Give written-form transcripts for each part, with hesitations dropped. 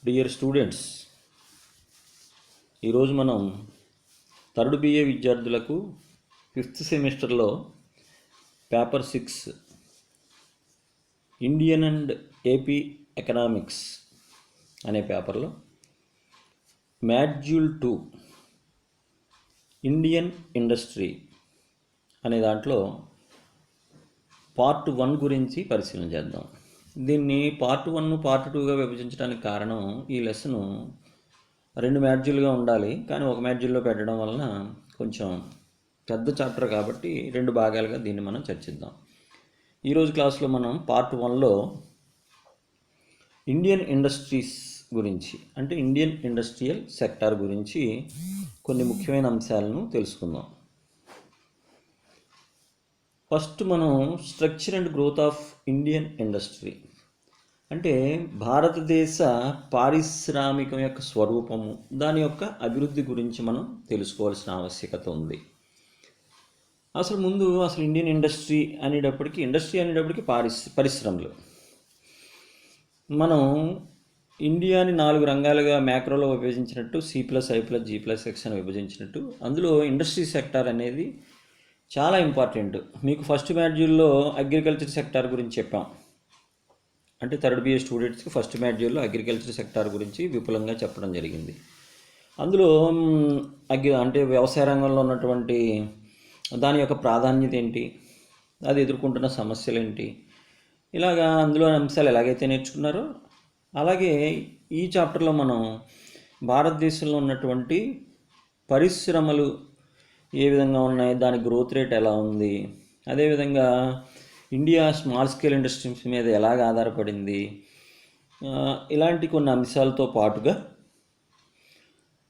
Dear students, ఈరోజు మనం third BA విద్యార్థులకు 5th సెమిస్టర్లో paper 6 Indian and AP economics అనే పేపర్లో మాడ్యూల్ 2 ఇండియన్ ఇండస్ట్రీ అనే దాంట్లో పార్ట్ 1 గురించి పరిశీలన చేద్దాం. దీన్ని పార్ట్ 1 పార్ట్ 2గా విభజించడానికి కారణం ఈ లెసను 2 మాడ్యూల్గా ఉండాలి, కానీ ఒక మాడ్యూల్లో పెట్టడం వలన కొంచెం పెద్ద చాప్టర్ కాబట్టి 2 భాగాలుగా దీన్ని మనం చర్చిద్దాం. ఈరోజు క్లాస్లో మనం పార్ట్ 1లో ఇండియన్ ఇండస్ట్రీస్ గురించి, అంటే ఇండియన్ ఇండస్ట్రియల్ సెక్టార్ గురించి కొన్ని ముఖ్యమైన అంశాలను తెలుసుకుందాం. ఫస్ట్ మనం structure and growth of Indian industry, అంటే భారతదేశ పారిశ్రామికం యొక్క స్వరూపము, దాని యొక్క అభివృద్ధి గురించి మనం తెలుసుకోవాల్సిన ఆవశ్యకత ఉంది. ముందు ఇండియన్ ఇండస్ట్రీ అనేటప్పటికీ పరిశ్రమలు. మనం ఇండియాని 4 రంగాలుగా మ్యాక్రోలో విభజించినట్టు, C+I+G+X అని విభజించినట్టు, అందులో ఇండస్ట్రీ సెక్టార్ అనేది చాలా ఇంపార్టెంట్. మీకు ఫస్ట్ మాడ్యూల్లో అగ్రికల్చర్ సెక్టార్ గురించి చెప్పాం, అంటే థర్డ్ బిఏ స్టూడెంట్స్కి ఫస్ట్ మాడ్యూల్లో అగ్రికల్చర్ సెక్టార్ గురించి విపులంగా చెప్పడం జరిగింది. అందులో అంటే వ్యవసాయ రంగంలో ఉన్నటువంటి దాని యొక్క ప్రాధాన్యత ఏంటి, అది ఎదుర్కొంటున్న సమస్యలు ఏంటి, ఇలాగా అందులో అంశాలు ఎలాగైతే నేర్చుకున్నారో అలాగే ఈ చాప్టర్లో మనం భారతదేశంలో ఉన్నటువంటి పరిశ్రమలు ఏ విధంగా ఉన్నాయి, దాని గ్రోత్ రేట్ ఎలా ఉంది, అదేవిధంగా ఇండియా స్మాల్ స్కేల్ ఇండస్ట్రీస్ మీద ఎలాగ ఆధారపడింది, ఇలాంటి కొన్ని అంశాలతో పాటుగా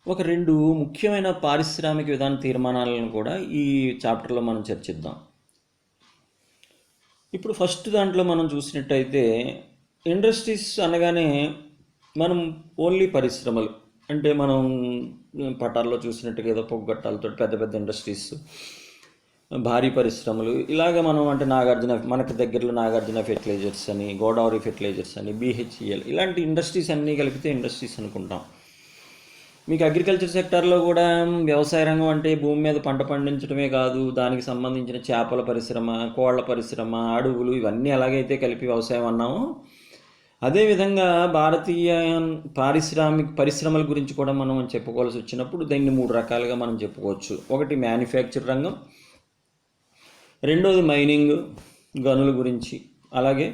ఒక 2 ముఖ్యమైన పారిశ్రామిక విధాన తీర్మానాలను కూడా ఈ చాప్టర్లో మనం చర్చిద్దాం. ఇప్పుడు ఫస్ట్ దాంట్లో మనం చూసినట్టయితే ఇండస్ట్రీస్ అనగానే మనం ఓన్లీ పరిశ్రమలు, అంటే మనం పటాల్లో చూసినట్టుగా ఏదో పొగ్గట్టాలతో పెద్ద పెద్ద ఇండస్ట్రీస్, భారీ పరిశ్రమలు ఇలాగ మనం, అంటే మనకు దగ్గరలో నాగార్జున ఫెర్టిలైజర్స్ అని, గోదావరి ఫెర్టిలైజర్స్ అని, BHEL ఇలాంటి ఇండస్ట్రీస్ అన్నీ కలిపితే ఇండస్ట్రీస్ అనుకుంటాం. మీకు అగ్రికల్చర్ సెక్టార్లో కూడా వ్యవసాయ రంగం అంటే భూమి మీద పంట పండించడమే కాదు, దానికి సంబంధించిన చేపల పరిశ్రమ, కోళ్ల పరిశ్రమ, అడవులు ఇవన్నీ ఎలాగైతే కలిపి వ్యవసాయం అన్నామో, అదేవిధంగా భారతీయ పరిశ్రమల గురించి కూడా మనం చెప్పుకోవాల్సి వచ్చినప్పుడు దీన్ని 3 రకాలుగా మనం చెప్పుకోవచ్చు. ఒకటి మ్యానుఫ్యాక్చర్ రంగం, రెండోది మైనింగ్ గనుల గురించి, అలాగే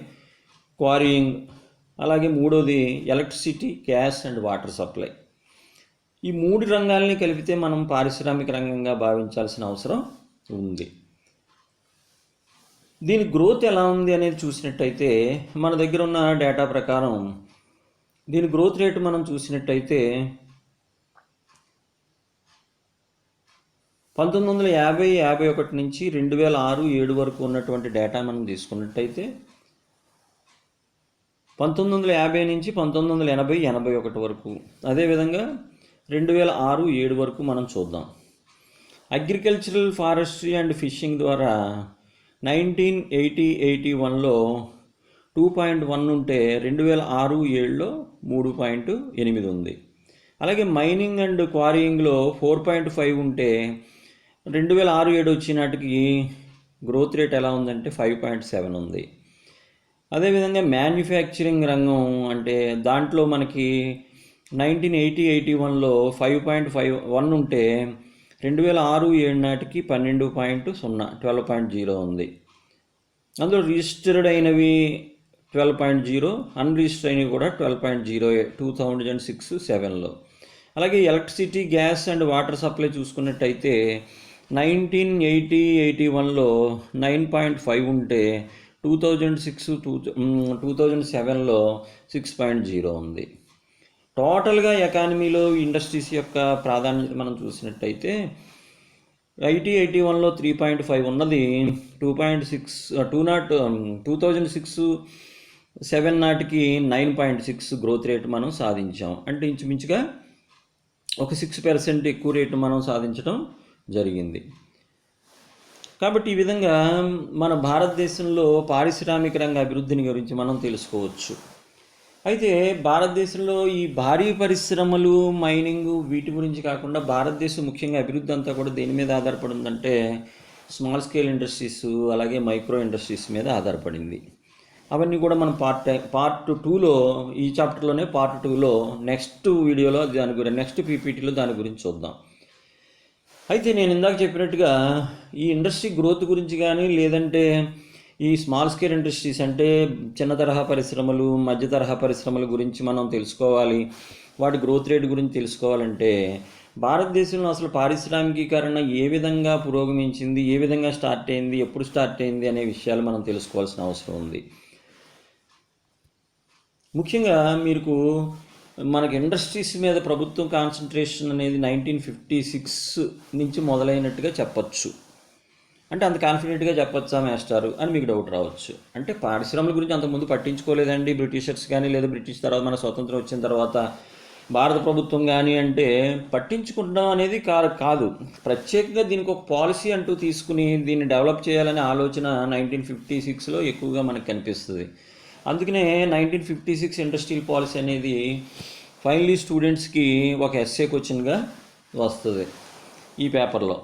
క్వారీయింగ్, అలాగే మూడోది electricity, gas and water supply. ఈ 3 రంగాలని కలిపితే మనం పారిశ్రామిక రంగంగా భావించాల్సిన అవసరం ఉంది. దీని గ్రోత్ ఎలా ఉంది అనేది చూసినట్టయితే మన దగ్గర ఉన్న డేటా ప్రకారం దీని గ్రోత్ రేటు మనం చూసినట్టయితే 1950-51 నుంచి 2006-7 వరకు ఉన్నటువంటి డేటా మనం తీసుకున్నట్టయితే 1950 నుంచి 1980-81 వరకు, అదేవిధంగా 2006-7 వరకు మనం చూద్దాం. అగ్రికల్చరల్, ఫారెస్ట్రీ అండ్ ఫిషింగ్ ద్వారా 1980-81లో 2.1 ఉంటే 2006-7లో 3.8 ఉంది. అలాగే మైనింగ్ అండ్ క్వారీయింగ్లో 4.5 ఉంటే 2006-7 వచ్చినాటికి గ్రోత్ రేట్ ఎలా ఉందంటే 5.7 ఉంది. అదేవిధంగా మ్యానుఫ్యాక్చరింగ్ రంగం, అంటే దాంట్లో మనకి 1980-81లో 5.1 ఉంటే 2006-7 నాటికి 12.0 ఉంది. అందులో రిజిస్టర్డ్ అయినవి 12.0, అన్రిజిస్టర్డ్ అయినవి కూడా 12.0 2006-7లో. అలాగే electricity, gas and water supply చూసుకున్నట్టయితే 1980-81లో 9.5 ఉంటే 2007లో 6.0 ఉంది. టోటల్గా ఎకానమీలో ఇండస్ట్రీస్ యొక్క ప్రాధాన్యత మనం చూసినట్టయితే 80-81లో 3.5 ఉన్నది 2006-7 నాటికి 9.6 గ్రోత్ రేట్ మనం సాధించాం. అంటే ఇంచుమించుగా ఒక 6% ఎక్కువ రేటు మనం సాధించడం జరిగింది. కాబట్టి ఈ విధంగా మన భారతదేశంలో పారిశ్రామిక రంగ అభివృద్ధిని గురించి మనం తెలుసుకోవచ్చు. అయితే భారతదేశంలో ఈ భారీ పరిశ్రమలు, మైనింగ్ వీటి గురించి కాకుండా భారతదేశం ముఖ్యంగా అభివృద్ధి అంతా కూడా దేని మీద ఆధారపడి ఉందంటే స్మాల్ స్కేల్ ఇండస్ట్రీస్, అలాగే మైక్రో ఇండస్ట్రీస్ మీద ఆధారపడింది. అవన్నీ కూడా మనం పార్ట్ టూలో, ఈ చాప్టర్లోనే పార్ట్ టూలో నెక్స్ట్ వీడియోలో దాని గురించి, నెక్స్ట్ పీపీటీలో దాని గురించి చూద్దాం. అయితే నేను ఇందాక చెప్పినట్టుగా ఈ ఇండస్ట్రీ గ్రోత్ గురించి కానీ, లేదంటే ఈ స్మాల్ స్కేల్ ఇండస్ట్రీస్ అంటే చిన్న తరహా పరిశ్రమలు, మధ్య తరహా పరిశ్రమల గురించి మనం తెలుసుకోవాలి, వాటి గ్రోత్ రేట్ గురించి తెలుసుకోవాలంటే భారతదేశంలో అసలు పారిశ్రామికీకరణ ఏ విధంగా పురోగమించింది, ఏ విధంగా స్టార్ట్ అయింది, ఎప్పుడు స్టార్ట్ అయింది అనే విషయాలు మనం తెలుసుకోవాల్సిన అవసరం ఉంది. ముఖ్యంగా మీకు మనకి ఇండస్ట్రీస్ మీద ప్రభుత్వం కాన్సన్ట్రేషన్ అనేది 1956 నుంచి మొదలైనట్టుగా చెప్పచ్చు. అంటే అంత కాన్ఫిడెంట్గా చెప్పొచ్చా మాస్టారు అని మీకు డౌట్ రావచ్చు. అంటే పారిశ్రమల గురించి అంతకుముందు పట్టించుకోలేదండి బ్రిటిషర్స్ కానీ, లేదా బ్రిటిష్ తర్వాత మన స్వతంత్రం వచ్చిన తర్వాత భారత ప్రభుత్వం కానీ అంటే పట్టించుకుంటాం అనేది కాదు. ప్రత్యేకంగా దీనికి ఒక పాలసీ అంటూ తీసుకుని దీన్ని డెవలప్ చేయాలనే ఆలోచన 1956లో ఎక్కువగా మనకు కనిపిస్తుంది. అందుకనే 1956 ఇండస్ట్రియల్ పాలసీ అనేది ఫైనలీ స్టూడెంట్స్కి ఒక ఎస్సే క్వశ్చన్గా వస్తుంది ఈ పేపర్లో.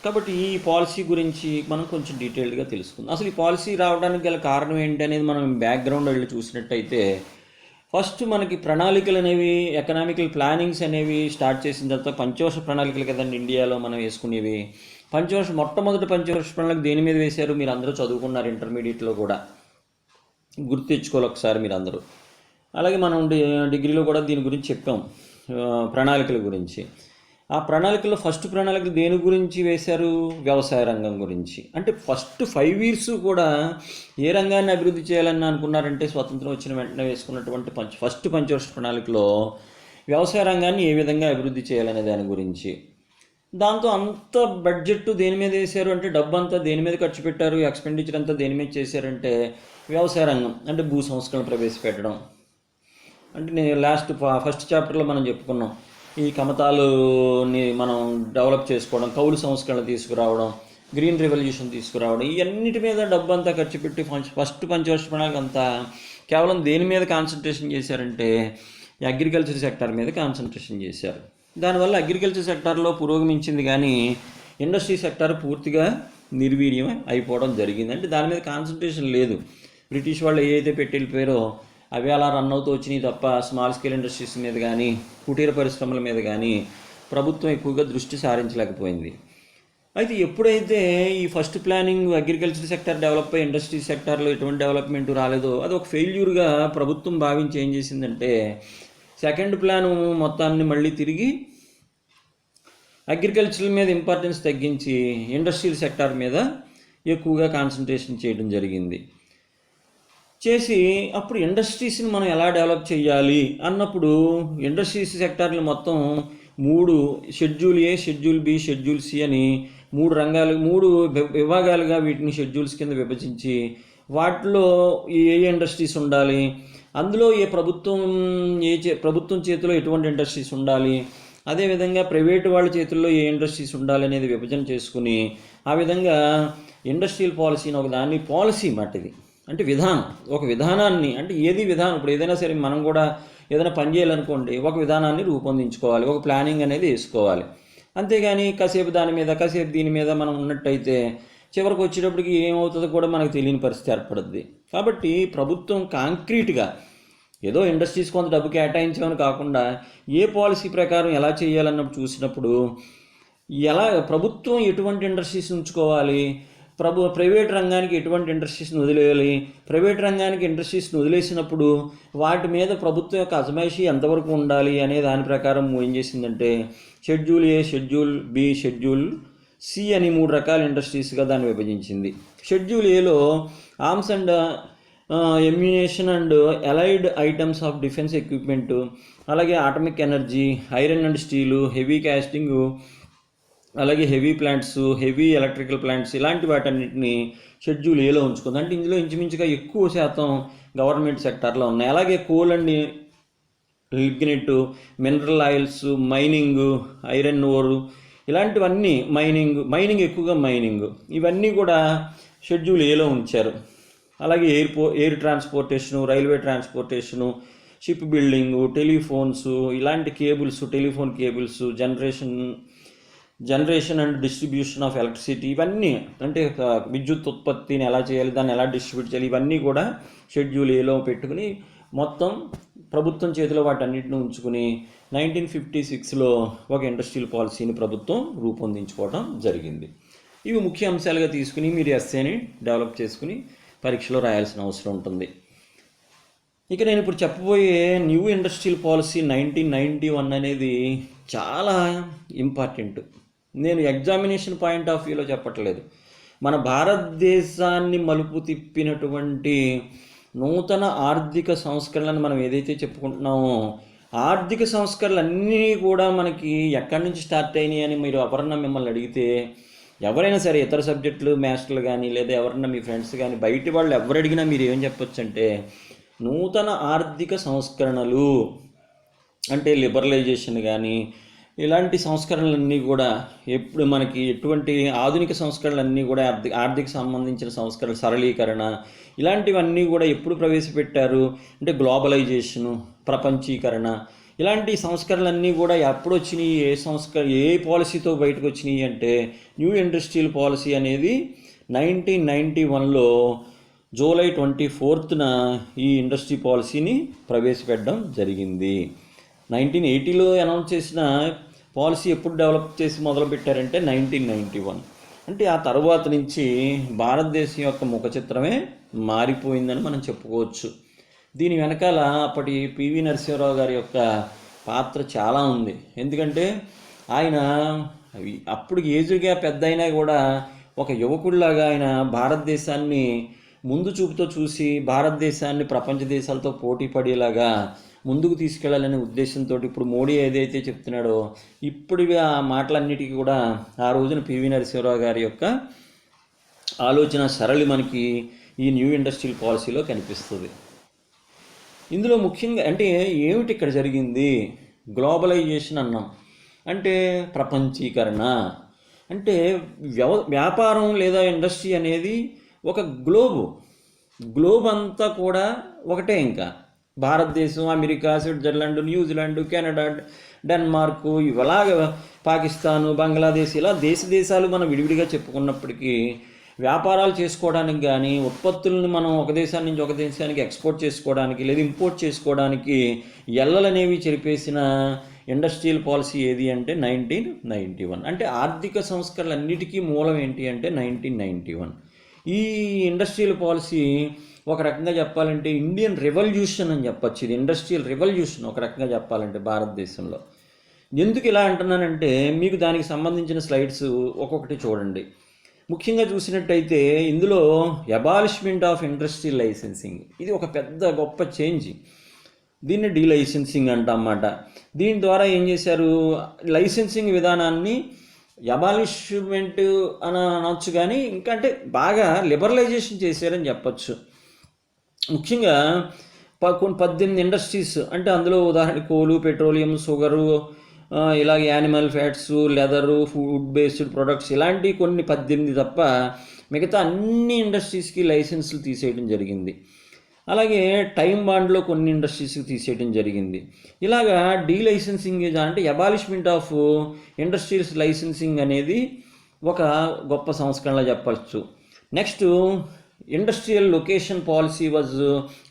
కాబట్టి ఈ పాలసీ గురించి మనం కొంచెం డీటెయిల్డ్గా తెలుసుకుందాం. అసలు ఈ పాలసీ రావడానికి గల కారణం ఏంటి అనేది మనం బ్యాక్గ్రౌండ్ వెళ్ళి చూసినట్టయితే, ఫస్ట్ మనకి ప్రణాళికలు అనేవి, ఎకనామికల్ ప్లానింగ్స్ అనేవి స్టార్ట్ చేసిన తర్వాత పంచవర్ష ప్రణాళికలు కదండి ఇండియాలో మనం వేసుకునేవి. మొట్టమొదటి పంచవర్ష ప్రణాళిక దేని మీద వేశారు మీరు అందరూ చదువుకున్నారు ఇంటర్మీడియట్లో కూడా, గుర్తు తెచ్చుకోవాలి ఒకసారి మీరు అందరూ. అలాగే మనం డిగ్రీలో కూడా దీని గురించి చెప్పాం, ప్రణాళికల గురించి. ఆ ప్రణాళికలో ఫస్ట్ ప్రణాళిక దేని గురించి వేశారు? వ్యవసాయ రంగం గురించి. అంటే ఫస్ట్ 5 years కూడా ఏ రంగాన్ని అభివృద్ధి చేయాలని అనుకున్నారంటే స్వతంత్రం వచ్చిన వెంటనే వేసుకున్నటువంటి ఫస్ట్ పంచవర్ష ప్రణాళికలో వ్యవసాయ రంగాన్ని ఏ విధంగా అభివృద్ధి చేయాలనే దాని గురించి. దాంతో అంత బడ్జెట్ దేని మీద వేశారు అంటే, డబ్బు అంతా దేని మీద ఖర్చు పెట్టారు, ఎక్స్పెండిచర్ అంతా దేని మీద చేశారంటే వ్యవసాయ రంగం. అంటే భూ సంస్కరణ ప్రవేశపెట్టడం. అంటే నేను ఫస్ట్ చాప్టర్లో మనం చెప్పుకున్నాం, ఈ కమతాలుని మనం డెవలప్ చేసుకోవడం, కౌలు సంస్కరణ తీసుకురావడం, గ్రీన్ రెవల్యూషన్ తీసుకురావడం, ఇవన్నిటి మీద డబ్బు అంతా ఖర్చు పెట్టి ఫస్ట్ పంచవర్ష ప్రణాళిక అంతా కేవలం దేని మీద కాన్సన్ట్రేషన్ చేశారంటే అగ్రికల్చర్ సెక్టార్ మీద కాన్సన్ట్రేషన్ చేశారు. దానివల్ల అగ్రికల్చర్ సెక్టార్లో పురోగమించింది కానీ ఇండస్ట్రీ సెక్టార్ పూర్తిగా నిర్వీర్యం అయిపోవడం జరిగింది. అంటే దాని మీద కాన్సన్ట్రేషన్ లేదు. బ్రిటిష్ వాళ్ళు ఏదైతే పెట్టి వెళ్ళిపోయారో అవి అలా రన్ అవుతూ వచ్చినాయి తప్ప స్మాల్ స్కేల్ ఇండస్ట్రీస్ మీద కానీ, కుటీర పరిశ్రమల మీద కానీ ప్రభుత్వం ఎక్కువగా దృష్టి సారించలేకపోయింది. అయితే ఎప్పుడైతే ఈ first planning agriculture sector develop అయ్యి ఇండస్ట్రీ సెక్టార్లో ఎటువంటి డెవలప్మెంట్ రాలేదో అది ఒక ఫెయిల్యూర్గా ప్రభుత్వం భావించి ఏం చేసిందంటే సెకండ్ ప్లాన్ మొత్తాన్ని మళ్ళీ తిరిగి అగ్రికల్చర్ మీద ఇంపార్టెన్స్ తగ్గించి ఇండస్ట్రియల్ సెక్టార్ మీద ఎక్కువగా కాన్సన్ట్రేషన్ చేయడం జరిగింది. చేసి అప్పుడు ఇండస్ట్రీస్ని మనం ఎలా డెవలప్ చేయాలి అన్నప్పుడు ఇండస్ట్రీస్ సెక్టార్లు మొత్తం 3 schedule A, schedule B, schedule C అని 3 విభాగాలుగా వీటిని షెడ్యూల్స్ కింద విభజించి వాటిలో ఏ ఇండస్ట్రీస్ ఉండాలి, అందులో ప్రభుత్వం చేతిలో ఎటువంటి ఇండస్ట్రీస్ ఉండాలి, అదేవిధంగా ప్రైవేటు వాళ్ళ చేతుల్లో ఏ ఇండస్ట్రీస్ ఉండాలి అనేది విభజన చేసుకుని ఆ విధంగా ఇండస్ట్రియల్ పాలసీని ఒకదాన్ని, పాలసీ మట్టిది అంటే విధానం, ఒక విధానాన్ని, అంటే విధానం ఇప్పుడు ఏదైనా సరే మనం కూడా ఏదైనా పని చేయాలనుకోండి ఒక విధానాన్ని రూపొందించుకోవాలి, ఒక ప్లానింగ్ అనేది వేసుకోవాలి. అంతేగాని కాసేపు దాని మీద కాసేపు దీని మీద మనం ఉన్నట్టయితే చివరికి వచ్చేటప్పటికి ఏమవుతుందో కూడా మనకు తెలియని పరిస్థితి ఏర్పడుద్ది. కాబట్టి ప్రభుత్వం కాంక్రీట్గా ఏదో ఇండస్ట్రీస్ కొంత డబ్బు కేటాయించామని కాకుండా ఏ పాలసీ ప్రకారం ఎలా చేయాలన్నప్పుడు చూసినప్పుడు ప్రభుత్వం ఎటువంటి ఇండస్ట్రీస్ ఉంచుకోవాలి, ప్రైవేట్ రంగానికి ఎటువంటి ఇండస్ట్రీస్ని వదిలేయాలి, ప్రైవేట్ రంగానికి ఇండస్ట్రీస్ని వదిలేసినప్పుడు వాటి మీద ప్రభుత్వం యొక్క అజమాయిషీ ఎంతవరకు ఉండాలి అనే దాని ప్రకారం ఏం చేసిందంటే schedule A, schedule B, schedule C అని 3 రకాల ఇండస్ట్రీస్గా దాన్ని విభజించింది. షెడ్యూల్ ఏలో arms and ammunition and allied items of defence equipment, అలాగే atomic energy, iron and steel, heavy casting, అలాగే heavy plants, heavy electrical plants, ఇలాంటి వాటన్నిటిని షెడ్యూల్ ఏలో ఉంచుకుంది. అంటే ఇందులో ఇంచుమించుగా ఎక్కువ శాతం గవర్నమెంట్ సెక్టార్లో ఉన్నాయి. అలాగే coal and lignite, mineral oils, mining, iron ore, ఇలాంటివన్నీ మైనింగ్ ఎక్కువగా ఇవన్నీ కూడా షెడ్యూల్ ఏలో ఉంచారు. అలాగే air transportation, railway transportation, ship building, telephones, ఇలాంటి cables, telephone cables, generation and distribution of electricity, ఇవన్నీ అంటే విద్యుత్ ఉత్పత్తిని ఎలా చేయాలి, దాన్ని ఎలా డిస్ట్రిబ్యూట్ చేయాలి, ఇవన్నీ కూడా షెడ్యూల్ ఏలో పెట్టుకుని మొత్తం ప్రభుత్వం చేతిలో వాటన్నిటిని ఉంచుకుని 1956లో ఒక ఇండస్ట్రియల్ పాలసీని ప్రభుత్వం రూపొందించుకోవడం జరిగింది. ఇవి ముఖ్య అంశాలుగా తీసుకుని మీరు ఎస్ఏని డెవలప్ చేసుకుని పరీక్షలో రాయాల్సిన అవసరం ఉంటుంది. ఇక నేను ఇప్పుడు చెప్పబోయే న్యూ ఇండస్ట్రియల్ పాలసీ 1991 అనేది చాలా ఇంపార్టెంట్. నేను ఎగ్జామినేషన్ పాయింట్ ఆఫ్ వ్యూలో చెప్పట్లేదు. మన భారతదేశాన్ని మలుపు తిప్పినటువంటి నూతన ఆర్థిక సంస్కరణలను మనం ఏదైతే చెప్పుకుంటున్నామో, ఆర్థిక సంస్కరణలు అన్నీ కూడా మనకి ఎక్కడి నుంచి స్టార్ట్ అయినాయి అని మీరు ఎవరన్నా మిమ్మల్ని అడిగితే, ఎవరైనా సరే ఇతర సబ్జెక్టులు మాస్టర్లు కానీ లేదా ఎవరన్నా మీ ఫ్రెండ్స్ కానీ బయటి వాళ్ళు ఎవరు అడిగినా మీరు ఏం చెప్పొచ్చు అంటే, నూతన ఆర్థిక సంస్కరణలు అంటే లిబరలైజేషన్ కానీ ఇలాంటి సంస్కరణలన్నీ కూడా ఎప్పుడు మనకి ఎటువంటి ఆధునిక సంస్కరణలన్నీ కూడా ఆర్థిక సంబంధించిన సంస్కరణలు, సరళీకరణ, ఇలాంటివన్నీ కూడా ఎప్పుడు ప్రవేశపెట్టారు అంటే గ్లోబలైజేషను, ప్రపంచీకరణ, ఇలాంటి సంస్కరణలన్నీ కూడా ఎప్పుడు వచ్చినాయి, ఏ పాలసీతో బయటకు వచ్చినాయి అంటే న్యూ ఇండస్ట్రియల్ పాలసీ అనేది 1991లో జూలై 24న ఈ ఇండస్ట్రీ పాలసీని ప్రవేశపెట్టడం జరిగింది. 1980లో అనౌన్స్ చేసిన పాలసీ ఎప్పుడు డెవలప్ చేసి మొదలుపెట్టారంటే 1991. అంటే ఆ తర్వాత నుంచి భారతదేశం యొక్క ముఖ చిత్రమే మారిపోయిందని మనం చెప్పుకోవచ్చు. దీని వెనకాల అప్పటి పివి నరసింహారావు గారి యొక్క పాత్ర చాలా ఉంది. ఎందుకంటే ఆయన అప్పుడు ఏజ్గా పెద్ద అయినా కూడా ఒక యువకుడిలాగా ఆయన భారతదేశాన్ని ముందు చూపుతో చూసి భారతదేశాన్ని ప్రపంచ దేశాలతో పోటీ పడేలాగా ముందుకు తీసుకెళ్లాలనే ఉద్దేశంతో ఇప్పుడు మోడీ ఏదైతే చెప్తున్నాడో ఇప్పుడు ఆ మాటలన్నిటికీ కూడా ఆ రోజున పివి నరసింహారావు గారి యొక్క ఆలోచన సరళి మనకి ఈ న్యూ ఇండస్ట్రియల్ పాలసీలో కనిపిస్తుంది. ఇందులో ముఖ్యంగా అంటే ఏమిటి ఇక్కడ జరిగింది, గ్లోబలైజేషన్ అన్నాం అంటే ప్రపంచీకరణ అంటే వ్యాపారం లేదా ఇండస్ట్రీ అనేది ఒక గ్లోబ్ అంతా కూడా ఒకటే. ఇంకా భారతదేశం, America, Switzerland, New Zealand, Canada, Denmark, ఇలాగ పాకిస్తాను, బంగ్లాదేశ్, ఇలా దేశాలు మనం విడివిడిగా చెప్పుకున్నప్పటికీ వ్యాపారాలు చేసుకోవడానికి కానీ ఉత్పత్తులను మనం ఒక దేశాన్ని నుంచి ఒక దేశానికి ఎక్స్పోర్ట్ చేసుకోవడానికి లేదా ఇంపోర్ట్ చేసుకోవడానికి ఎల్లలనేవి చెరిపేసిన ఇండస్ట్రియల్ పాలసీ ఏది అంటే 1991. అంటే ఆర్థిక సంస్కరణలన్నిటికీ మూలం ఏంటి అంటే 1991. ఈ ఇండస్ట్రియల్ పాలసీ ఒక రకంగా చెప్పాలంటే ఇండియన్ రెవల్యూషన్ అని చెప్పచ్చు. ఇది ఇండస్ట్రియల్ రెవల్యూషన్ ఒక రకంగా చెప్పాలంటే భారతదేశంలో. ఎందుకు ఇలా అంటున్నానంటే మీకు దానికి సంబంధించిన స్లైడ్స్ ఒక్కొక్కటి చూడండి. ముఖ్యంగా చూసినట్టయితే ఇందులో అబాలిష్మెంట్ ఆఫ్ ఇండస్ట్రియల్ లైసెన్సింగ్, ఇది ఒక పెద్ద గొప్ప చేంజ్. దీన్ని డీలైసెన్సింగ్ అంటన్నమాట. దీని ద్వారా ఏం చేశారు, లైసెన్సింగ్ విధానాన్ని అబాలిష్మెంట్ అని అనొచ్చు కానీ ఇంకా అంటే బాగా లిబరలైజేషన్ చేశారని చెప్పచ్చు. ముఖ్యంగా 18 ఇండస్ట్రీస్ అంటే అందులో ఉదాహరణ కోలు, పెట్రోలియం, షుగరు, ఇలాగ animal fats, leather, food based products, ఇలాంటి కొన్ని 18 తప్ప మిగతా అన్ని ఇండస్ట్రీస్కి లైసెన్సులు తీసేయడం జరిగింది. అలాగే టైం బాండ్లో కొన్ని ఇండస్ట్రీస్కి తీసేయడం జరిగింది. ఇలాగా డీలైసెన్సింగ్ అంటే అబాలిష్మెంట్ ఆఫ్ ఇండస్ట్రియల్స్ లైసెన్సింగ్ అనేది ఒక గొప్ప సంస్కరణలా చెప్పచ్చు. Next industrial location policy was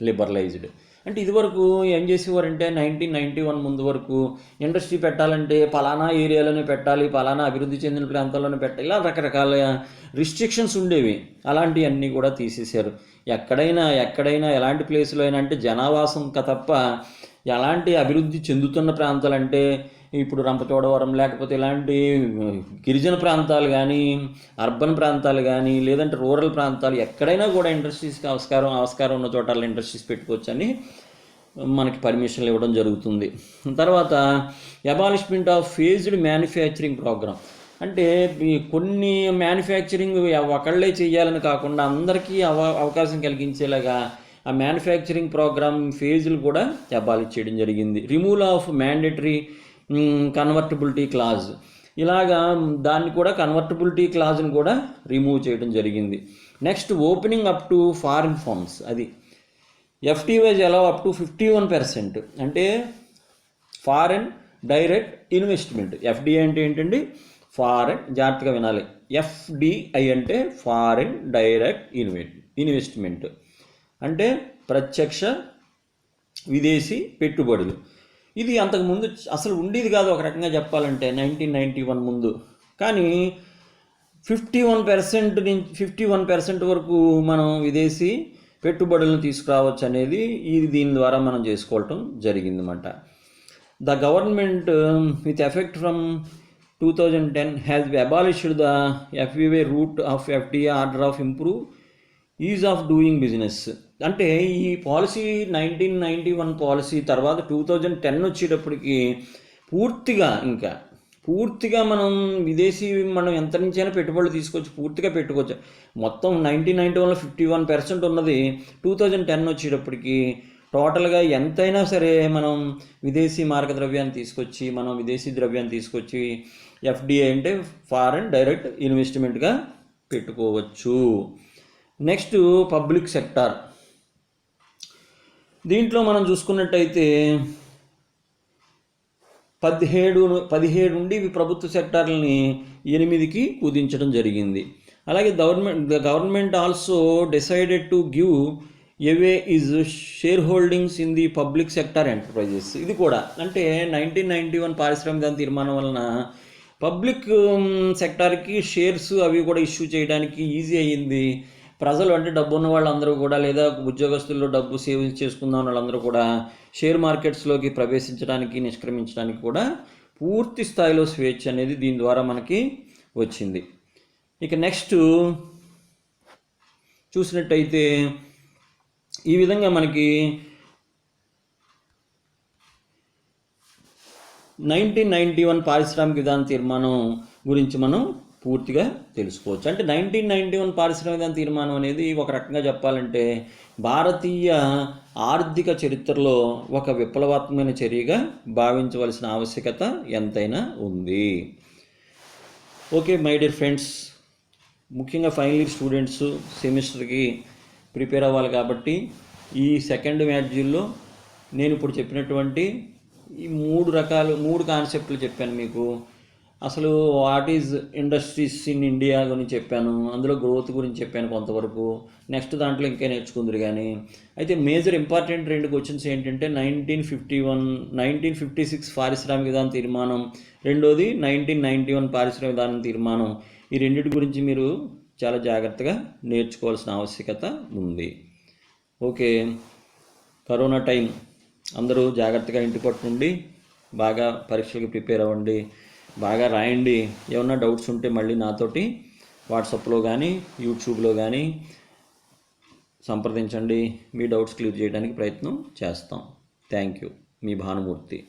liberalised. అంటే ఇదివరకు ఏం చేసేవారంటే 1991 ముందు వరకు ఇండస్ట్రీ పెట్టాలంటే పలానా ఏరియాలోనే పెట్టాలి, పలానా అభివృద్ధి చెందిన ప్రాంతాల్లోనే పెట్టాలి, ఇలా రకరకాల రిస్ట్రిక్షన్స్ ఉండేవి. అలాంటివన్నీ కూడా తీసేశారు. ఎక్కడైనా ఎలాంటి ప్లేస్లో అయినా అంటే జనావాసం తప్ప ఎలాంటి అభివృద్ధి చెందుతున్న ప్రాంతాలంటే ఇప్పుడు రంపచోడవరం లేకపోతే ఇలాంటి గిరిజన ప్రాంతాలు కానీ అర్బన్ ప్రాంతాలు కానీ లేదంటే రూరల్ ప్రాంతాలు ఎక్కడైనా కూడా ఇండస్ట్రీస్కి ఆస్కారం ఉన్న చోట ఇండస్ట్రీస్ పెట్టుకోవచ్చు అని మనకి పర్మిషన్లు ఇవ్వడం జరుగుతుంది. తర్వాత abolishment of phased manufacturing programme అంటే కొన్ని మ్యానుఫ్యాక్చరింగ్ ఒకళ్ళే చేయాలని కాకుండా అందరికీ అవకాశం కలిగించేలాగా ఆ మ్యానుఫ్యాక్చరింగ్ ప్రోగ్రామ్ ఫేజ్లు కూడా అబాలిష్ చేయడం జరిగింది. Removal of mandatory convertibility clause, ఇలాగా దాన్ని కూడా కన్వర్టబిలిటీ క్లాజ్ని కూడా రిమూవ్ చేయడం జరిగింది. Next opening up to foreign firms, అది FDIs allow up to 51%, అంటే ఫారెన్ డైరెక్ట్ ఇన్వెస్ట్మెంట్. FDI అంటే ఏంటండి? ఫారెన్, జాగ్రత్తగా వినాలి, FDI అంటే ఫారెన్ డైరెక్ట్ ఇన్వెస్ట్మెంట్, అంటే ప్రత్యక్ష విదేశీ పెట్టుబడులు. ఇది అంతకుముందు అసలు ఉండేది కాదు ఒక రకంగా చెప్పాలంటే 1991 ముందు. కానీ 51% వరకు మనం విదేశీ పెట్టుబడులను తీసుకురావచ్చు అనేది దీని ద్వారా మనం చేసుకోవటం జరిగిందన్నమాట. The government with effect from 2010 has abolished the FVA root of FDI order of improve is of doing business. అంటే ఈ పాలసీ 1991 పాలసీ తర్వాత 2010 వచ్చేటప్పటికి పూర్తిగా మనం విదేశీ మనం ఎంత నుంచైనా పెట్టుబడులు తీసుకొచ్చి పూర్తిగా పెట్టుకోవచ్చు. మొత్తం 1991లో 51% ఉన్నది 2010 వచ్చేటప్పటికి టోటల్గా ఎంతైనా సరే మనం విదేశీ మార్గద్రవ్యాన్ని తీసుకొచ్చి FDI అంటే ఫారెన్ డైరెక్ట్ ఇన్వెస్ట్మెంట్గా పెట్టుకోవచ్చు. Next public sector. దీంట్లో మనం చూసుకున్నట్టయితే 17 నుండి ప్రభుత్వ సెక్టార్లని 8కి కుదించడం జరిగింది. అలాగే government also decided to give away is share holdings in the public sector enterprises. ఇది కూడా అంటే 1991 పారిశ్రామిక తీర్మానం వలన పబ్లిక్ సెక్టార్కి షేర్స్ అవి కూడా ఇష్యూ చేయడానికి ఈజీ అయ్యింది. ప్రజలు అంటే డబ్బు ఉన్న వాళ్ళందరూ కూడా, లేదా ఉద్యోగస్తుల్లో డబ్బు సేవ్ చేసుకుందాం వాళ్ళందరూ కూడా షేర్ మార్కెట్స్లోకి ప్రవేశించడానికి, నిష్క్రమించడానికి కూడా పూర్తి స్థాయిలో స్వేచ్ఛ అనేది దీని ద్వారా మనకి వచ్చింది. ఇక నెక్స్ట్ చూసినట్టయితే ఈ విధంగా మనకి 1991 పారిశ్రామిక విధాన తీర్మానం గురించి మనం పూర్తిగా తెలుసుకోవచ్చు. అంటే 1991 పారిశ్రామిక విధాన తీర్మానం అనేది ఒక రకంగా చెప్పాలంటే భారతీయ ఆర్థిక చరిత్రలో ఒక విప్లవాత్మకమైన చర్యగా భావించవలసిన ఆవశ్యకత ఎంతైనా ఉంది. ఓకే మై డియర్ ఫ్రెండ్స్, ముఖ్యంగా ఫైనల్ ఇయర్ స్టూడెంట్స్ సెమిస్టర్కి ప్రిపేర్ అవ్వాలి కాబట్టి ఈ సెకండ్ మాడ్యూల్లో నేను ఇప్పుడు చెప్పినటువంటి ఈ 3 కాన్సెప్ట్లు చెప్పాను మీకు. అసలు what is industries in India గురించి చెప్పాను, అందులో గ్రోత్ గురించి చెప్పాను కొంతవరకు. నెక్స్ట్ దాంట్లో ఇంకా నేర్చుకుందరు. కానీ అయితే మేజర్ ఇంపార్టెంట్ 2 క్వశ్చన్స్ ఏంటంటే 1956 పారిశ్రామిక విధాన తీర్మానం, రెండోది 1991 పారిశ్రామిక విధాన తీర్మానం. ఈ రెండింటి గురించి మీరు చాలా జాగ్రత్తగా నేర్చుకోవాల్సిన ఆవశ్యకత ఉంది. ఓకే, కరోనా టైం, అందరూ జాగ్రత్తగా ఇంటి పట్టుండి బాగా పరీక్షలకు ప్రిపేర్ అవ్వండి, బాగా రాయండి. ఏమన్నా డౌట్స్ ఉంటే మళ్ళీ నాతోటి వాట్సాప్లో కానీ యూట్యూబ్లో కానీ సంప్రదించండి. మీ డౌట్స్ క్లియర్ చేయడానికి ప్రయత్నం చేస్తాం. Thank you. మీ భానుమూర్తి.